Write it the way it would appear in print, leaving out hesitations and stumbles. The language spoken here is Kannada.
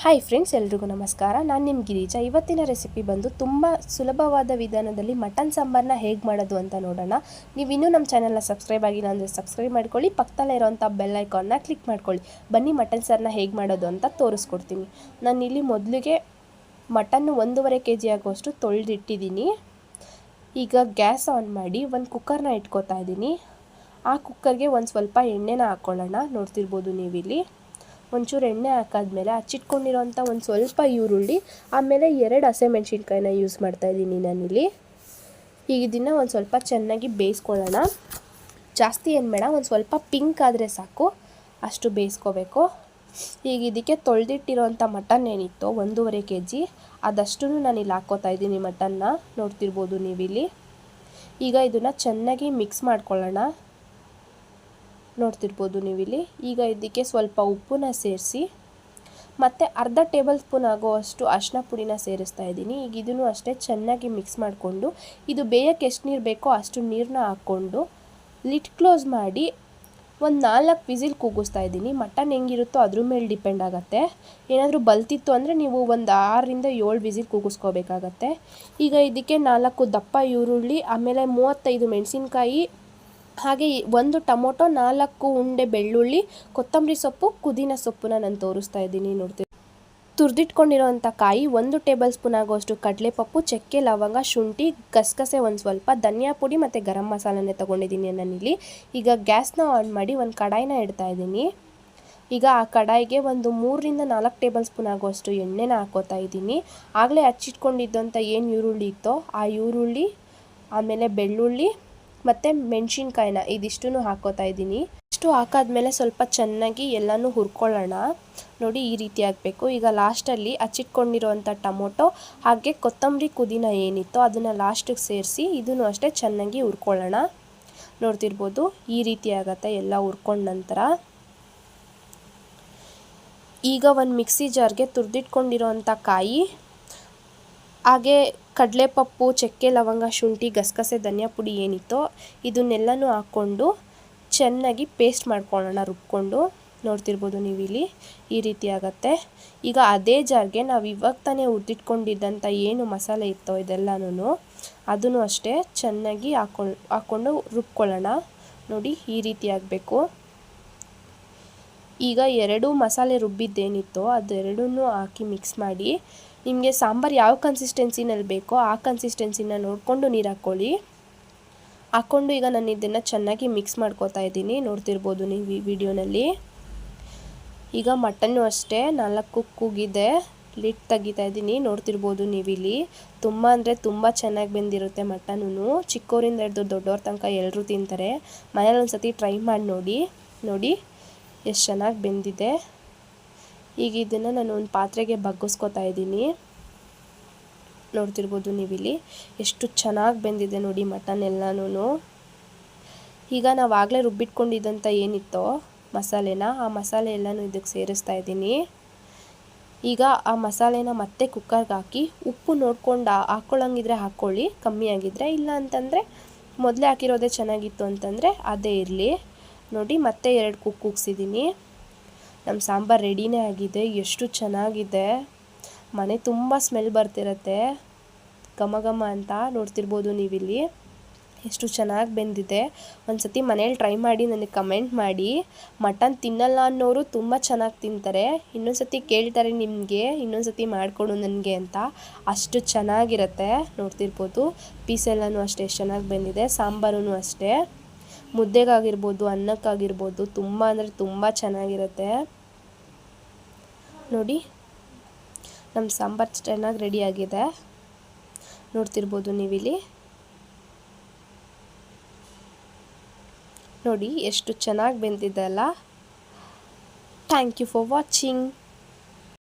ಹಾಯ್ ಫ್ರೆಂಡ್ಸ್, ಎಲ್ರಿಗೂ ನಮಸ್ಕಾರ. ನಾನು ನಿಮ್ಮ ಗಿರಿಜಾ. ಇವತ್ತಿನ ರೆಸಿಪಿ ಬಂದು ತುಂಬ ಸುಲಭವಾದ ವಿಧಾನದಲ್ಲಿ ಮಟನ್ ಸಾಂಬಾರನ್ನ ಹೇಗೆ ಮಾಡೋದು ಅಂತ ನೋಡೋಣ. ನೀವು ಇನ್ನೂ ನಮ್ಮ ಚಾನಲ್ನ ಸಬ್ಸ್ಕ್ರೈಬ್ ಆಗಿಲ್ಲ ಅಂದರೆ ಸಬ್ಸ್ಕ್ರೈಬ್ ಮಾಡ್ಕೊಳ್ಳಿ, ಪಕ್ಕದಲ್ಲೇ ಇರೋವಂಥ ಬೆಲ್ ಐಕಾನ್ನ ಕ್ಲಿಕ್ ಮಾಡ್ಕೊಳ್ಳಿ. ಬನ್ನಿ ಮಟನ್ ಸಾರನ್ನ ಹೇಗೆ ಮಾಡೋದು ಅಂತ ತೋರಿಸ್ಕೊಡ್ತೀನಿ. ನಾನು ಇಲ್ಲಿ ಮೊದಲಿಗೆ ಮಟನ್ನು 1.5 kg ಆಗುವಷ್ಟು ತೊಳೆದಿಟ್ಟಿದ್ದೀನಿ. ಈಗ ಗ್ಯಾಸ್ ಆನ್ ಮಾಡಿ ಒಂದು ಕುಕ್ಕರ್ನ ಇಟ್ಕೋತಾ ಇದ್ದೀನಿ. ಆ ಕುಕ್ಕರ್ಗೆ ಒಂದು ಸ್ವಲ್ಪ ಎಣ್ಣೆನ ಹಾಕ್ಕೊಳ್ಳೋಣ. ನೋಡ್ತಿರ್ಬೋದು ನೀವಿಲ್ಲಿ ಒಂಚೂರು ಎಣ್ಣೆ ಹಾಕಾದ್ಮೇಲೆ ಹಚ್ಚಿಟ್ಕೊಂಡಿರೋಂಥ ಒಂದು ಸ್ವಲ್ಪ ಈರುಳ್ಳಿ, ಆಮೇಲೆ 2 ಹಸಿಮೆಣ್ಸಿನ್ಕಾಯಿನ ಯೂಸ್ ಮಾಡ್ತಾಯಿದ್ದೀನಿ ನಾನಿಲ್ಲಿ. ಈಗ ಇದನ್ನು ಒಂದು ಸ್ವಲ್ಪ ಚೆನ್ನಾಗಿ ಬೇಯಿಸ್ಕೊಳ್ಳೋಣ. ಜಾಸ್ತಿ ಏನು ಬೇಡ, ಒಂದು ಸ್ವಲ್ಪ ಪಿಂಕ್ ಆದರೆ ಸಾಕು, ಅಷ್ಟು ಬೇಯಿಸ್ಕೋಬೇಕು. ಈಗ ಇದಕ್ಕೆ ತೊಳೆದಿಟ್ಟಿರೋಂಥ ಮಟನ್ ಏನಿತ್ತು 1.5 kg, ಅದಷ್ಟು ನಾನಿಲ್ಲಿ ಹಾಕ್ಕೋತಾ ಇದ್ದೀನಿ ಮಟನ್ನ. ನೋಡ್ತಿರ್ಬೋದು ನೀವಿಲ್ಲಿ. ಈಗ ಇದನ್ನು ಚೆನ್ನಾಗಿ ಮಿಕ್ಸ್ ಮಾಡ್ಕೊಳ್ಳೋಣ. ನೋಡ್ತಿರ್ಬೋದು ನೀವಿಲ್ಲಿ. ಈಗ ಇದಕ್ಕೆ ಸ್ವಲ್ಪ ಉಪ್ಪನ್ನ ಸೇರಿಸಿ ಮತ್ತು ಅರ್ಧ ಟೇಬಲ್ ಸ್ಪೂನ್ ಆಗೋವಷ್ಟು ಅರಿಶಿನ ಪುಡಿನ ಸೇರಿಸ್ತಾ ಇದ್ದೀನಿ. ಈಗ ಇದನ್ನು ಅಷ್ಟೇ ಚೆನ್ನಾಗಿ ಮಿಕ್ಸ್ ಮಾಡಿಕೊಂಡು ಇದು ಬೇಯಕ್ಕೆ ಎಷ್ಟು ನೀರು ಬೇಕೋ ಅಷ್ಟು ನೀರನ್ನ ಹಾಕ್ಕೊಂಡು ಲಿಡ್ ಕ್ಲೋಸ್ ಮಾಡಿ ಒಂದು 4 ವಿಸಿಲ್ ಕೂಗಿಸ್ತಾ ಇದ್ದೀನಿ. ಮಟನ್ ಹೆಂಗಿರುತ್ತೋ ಅದ್ರ ಮೇಲೆ ಡಿಪೆಂಡ್ ಆಗುತ್ತೆ. ಏನಾದರೂ ಬಲ್ತಿತ್ತು ಅಂದರೆ ನೀವು ಒಂದು 6 ರಿಂದ 7 ವಿಸಿಲ್ ಕೂಗಿಸ್ಕೋಬೇಕಾಗತ್ತೆ. ಈಗ ಇದಕ್ಕೆ 4 ದಪ್ಪ ಈರುಳ್ಳಿ, ಆಮೇಲೆ 35 ಮೆಣಸಿನ್ಕಾಯಿ, ಹಾಗೆ 1 ಟೊಮೊಟೊ, 4 ಉಂಡೆ ಬೆಳ್ಳುಳ್ಳಿ, ಕೊತ್ತಂಬರಿ ಸೊಪ್ಪು, ಪುದೀನ ಸೊಪ್ಪನ್ನ ನಾನು ತೋರಿಸ್ತಾ ಇದ್ದೀನಿ. ನೋಡ್ತೀವಿ ತುರಿದಿಟ್ಕೊಂಡಿರೋಂಥ ಕಾಯಿ, 1 ಟೇಬಲ್ ಸ್ಪೂನ್ ಆಗೋಷ್ಟು ಕಡಲೆಪಪ್ಪು, ಚಕ್ಕೆ, ಲವಂಗ, ಶುಂಠಿ, ಗಸಗಸೆ ಒಂದು ಸ್ವಲ್ಪ, ಧನಿಯಾ ಪುಡಿ ಮತ್ತು ಗರಂ ಮಸಾಲನೇ ತೊಗೊಂಡಿದ್ದೀನಿ ನಾನಿಲ್ಲಿ. ಈಗ ಗ್ಯಾಸ್ನ ಆನ್ ಮಾಡಿ ಒಂದು ಕಡಾಯಿನ ಇಡ್ತಾ ಇದ್ದೀನಿ. ಈಗ ಆ ಕಡಾಯಿಗೆ ಒಂದು 3 ರಿಂದ 4 ಟೇಬಲ್ ಸ್ಪೂನ್ ಆಗೋಷ್ಟು ಎಣ್ಣೆನ ಹಾಕೋತಾ ಇದ್ದೀನಿ. ಆಗಲೇ ಹಚ್ಚಿಟ್ಕೊಂಡಿದ್ದಂಥ ಏನು ಈರುಳ್ಳಿ ಇತ್ತೋ ಆ ಈರುಳ್ಳಿ, ಆಮೇಲೆ ಬೆಳ್ಳುಳ್ಳಿ ಮತ್ತು ಮೆಣಸಿನ್ಕಾಯಿನ ಇದಿಷ್ಟನ್ನು ಹಾಕೋತಾ ಇದ್ದೀನಿ. ಇಷ್ಟು ಹಾಕಾದ್ಮೇಲೆ ಸ್ವಲ್ಪ ಚೆನ್ನಾಗಿ ಎಲ್ಲನೂ ಹುರ್ಕೊಳ್ಳೋಣ. ನೋಡಿ, ಈ ರೀತಿ ಆಗಬೇಕು. ಈಗ ಲಾಸ್ಟಲ್ಲಿ ಹಚ್ಚಿಟ್ಕೊಂಡಿರೋವಂಥ ಟೊಮೊಟೊ ಹಾಗೆ ಕೊತ್ತಂಬರಿ ಪುದೀನ ಏನಿತ್ತೋ ಅದನ್ನು ಲಾಸ್ಟಿಗೆ ಸೇರಿಸಿ ಇದನ್ನು ಅಷ್ಟೇ ಚೆನ್ನಾಗಿ ಹುರ್ಕೊಳ್ಳೋಣ. ನೋಡ್ತಿರ್ಬೋದು, ಈ ರೀತಿ ಆಗುತ್ತೆ ಎಲ್ಲ ಹುರ್ಕೊಂಡ ನಂತರ. ಈಗ ಒಂದು ಮಿಕ್ಸಿ ಜಾರ್ಗೆ ತುರಿದಿಟ್ಕೊಂಡಿರೋವಂಥ ಕಾಯಿ, ಹಾಗೆ ಕಡಲೆಪಪ್ಪು, ಚಕ್ಕೆ, ಲವಂಗ, ಶುಂಠಿ, ಗಸಗಸೆ, ಧನಿಯಾ ಪುಡಿ ಏನಿತ್ತೋ ಇದನ್ನೆಲ್ಲನೂ ಹಾಕ್ಕೊಂಡು ಚೆನ್ನಾಗಿ ಪೇಸ್ಟ್ ಮಾಡ್ಕೊಳ್ಳೋಣ, ರುಬ್ಕೊಂಡು. ನೋಡ್ತಿರ್ಬೋದು ನೀವಿಲ್ಲಿ, ಈ ರೀತಿ ಆಗುತ್ತೆ. ಈಗ ಅದೇ ಜಾರ್ಗೆ ನಾವು ಇವಾಗ ತಾನೇ ಹುರಿದಿಟ್ಕೊಂಡಿದ್ದಂಥ ಏನು ಮಸಾಲೆ ಇತ್ತೋ ಇದೆಲ್ಲನೂ ಅದನ್ನು ಅಷ್ಟೇ ಚೆನ್ನಾಗಿ ಹಾಕ್ಕೊಂಡು ರುಬ್ಕೊಳ್ಳೋಣ. ನೋಡಿ, ಈ ರೀತಿ ಆಗಬೇಕು. ಈಗ 2 ಮಸಾಲೆ ರುಬ್ಬಿದ್ದೇನಿತ್ತೋ ಅದೆರಡನ್ನೂ ಹಾಕಿ ಮಿಕ್ಸ್ ಮಾಡಿ, ನಿಮಗೆ ಸಾಂಬಾರು ಯಾವ ಕನ್ಸಿಸ್ಟೆನ್ಸಿನಲ್ಲಿ ಬೇಕೋ ಆ ಕನ್ಸಿಸ್ಟೆನ್ಸಿನ ನೋಡಿಕೊಂಡು ನೀರು ಹಾಕ್ಕೊಂಡು ಈಗ ನಾನು ಇದನ್ನು ಚೆನ್ನಾಗಿ ಮಿಕ್ಸ್ ಮಾಡ್ಕೋತಾ ಇದ್ದೀನಿ. ನೋಡ್ತಿರ್ಬೋದು ನೀವು ಈ ವಿಡಿಯೋನಲ್ಲಿ. ಈಗ ಮಟನ್ನು ಅಷ್ಟೇ 4 ಕೂಗಿದೆ, ಲಿಡ್ ತೆಗಿತಾ ಇದ್ದೀನಿ. ನೋಡ್ತಿರ್ಬೋದು ನೀವಿಲ್ಲಿ. ತುಂಬ ಅಂದರೆ ತುಂಬ ಚೆನ್ನಾಗಿ ಬೆಂದಿರುತ್ತೆ ಮಟನ್ನು. ಚಿಕ್ಕವರಿಂದ ಹಿಡಿದು ದೊಡ್ಡವ್ರ ತನಕ ಎಲ್ಲರೂ ತಿಂತಾರೆ. ಮನೇಲಿ ಒಂದು ಸತಿ ಟ್ರೈ ಮಾಡಿ ನೋಡಿ ಎಷ್ಟು ಚೆನ್ನಾಗಿ ಬೆಂದಿದೆ. ಈಗ ಇದನ್ನು ನಾನು ಒಂದು ಪಾತ್ರೆಗೆ ಬಗ್ಗಿಸ್ಕೊತಾ ಇದ್ದೀನಿ. ನೋಡ್ತಿರ್ಬೋದು ನೀವಿಲ್ಲಿ ಎಷ್ಟು ಚೆನ್ನಾಗಿ ಬೆಂದಿದೆ ನೋಡಿ ಮಟನ್ ಎಲ್ಲನೂ. ಈಗ ನಾವು ಆಗಲೇ ರುಬ್ಬಿಟ್ಕೊಂಡಿದ್ದಂಥ ಏನಿತ್ತೋ ಮಸಾಲೆನ, ಆ ಮಸಾಲೆ ಎಲ್ಲನೂ ಇದಕ್ಕೆ ಸೇರಿಸ್ತಾ ಇದ್ದೀನಿ. ಈಗ ಆ ಮಸಾಲೆನ ಮತ್ತೆ ಕುಕ್ಕರ್ಗೆ ಹಾಕಿ ಉಪ್ಪು ನೋಡ್ಕೊಂಡು ಹಾಕ್ಕೊಳ್ಳೋಂಗಿದ್ರೆ ಹಾಕ್ಕೊಳ್ಳಿ, ಕಮ್ಮಿ ಆಗಿದ್ದರೆ. ಇಲ್ಲ ಅಂತಂದರೆ ಮೊದಲೇ ಹಾಕಿರೋದೇ ಚೆನ್ನಾಗಿತ್ತು ಅಂತಂದರೆ ಅದೇ ಇರಲಿ. ನೋಡಿ, ಮತ್ತೆ 2 ಕೂಗಿಸಿದ್ದೀನಿ. ನಮ್ಮ ಸಾಂಬಾರು ರೆಡಿನೇ ಆಗಿದೆ. ಎಷ್ಟು ಚೆನ್ನಾಗಿದೆ, ಮನೆ ತುಂಬ ಸ್ಮೆಲ್ ಬರ್ತಿರತ್ತೆ, ಘಮ ಘಮ ಅಂತ. ನೋಡ್ತಿರ್ಬೋದು ನೀವಿಲ್ಲಿ ಎಷ್ಟು ಚೆನ್ನಾಗಿ ಬೆಂದಿದೆ. ಒಂದು ಸತಿ ಮನೇಲಿ ಟ್ರೈ ಮಾಡಿ ನನಗೆ ಕಮೆಂಟ್ ಮಾಡಿ. ಮಟನ್ ತಿನ್ನಲ್ಲ ಅನ್ನೋರು ತುಂಬ ಚೆನ್ನಾಗಿ ತಿಂತಾರೆ. ಇನ್ನೊಂದು ಸತಿ ಕೇಳ್ತಾರೆ ನಿಮಗೆ ಇನ್ನೊಂದು ಸತಿ ಮಾಡಿಕೊಡು ನನಗೆ ಅಂತ, ಅಷ್ಟು ಚೆನ್ನಾಗಿರುತ್ತೆ. ನೋಡ್ತಿರ್ಬೋದು ಪೀಸೆಲ್ಲನೂ ಅಷ್ಟೇ ಎಷ್ಟು ಚೆನ್ನಾಗಿ ಬೆಂದಿದೆ. ಸಾಂಬಾರೂ ಅಷ್ಟೇ, ಮುದ್ದೆಗಾಗಿರ್ಬೋದು, ಅನ್ನಕ್ಕಾಗಿರ್ಬೋದು ತುಂಬ ಅಂದರೆ ತುಂಬ ಚೆನ್ನಾಗಿರುತ್ತೆ. ನೋಡಿ, ನಮ್ಮ ಸಾಂಬಾರು ಚೆನ್ನಾಗಿ ರೆಡಿಯಾಗಿದೆ. ನೋಡ್ತಿರ್ಬೋದು ನೀವಿಲ್ಲಿ. ನೋಡಿ ಎಷ್ಟು ಚೆನ್ನಾಗಿ ಬೆಂದಿದೆ ಅಲ್ಲ. Thank you for watching.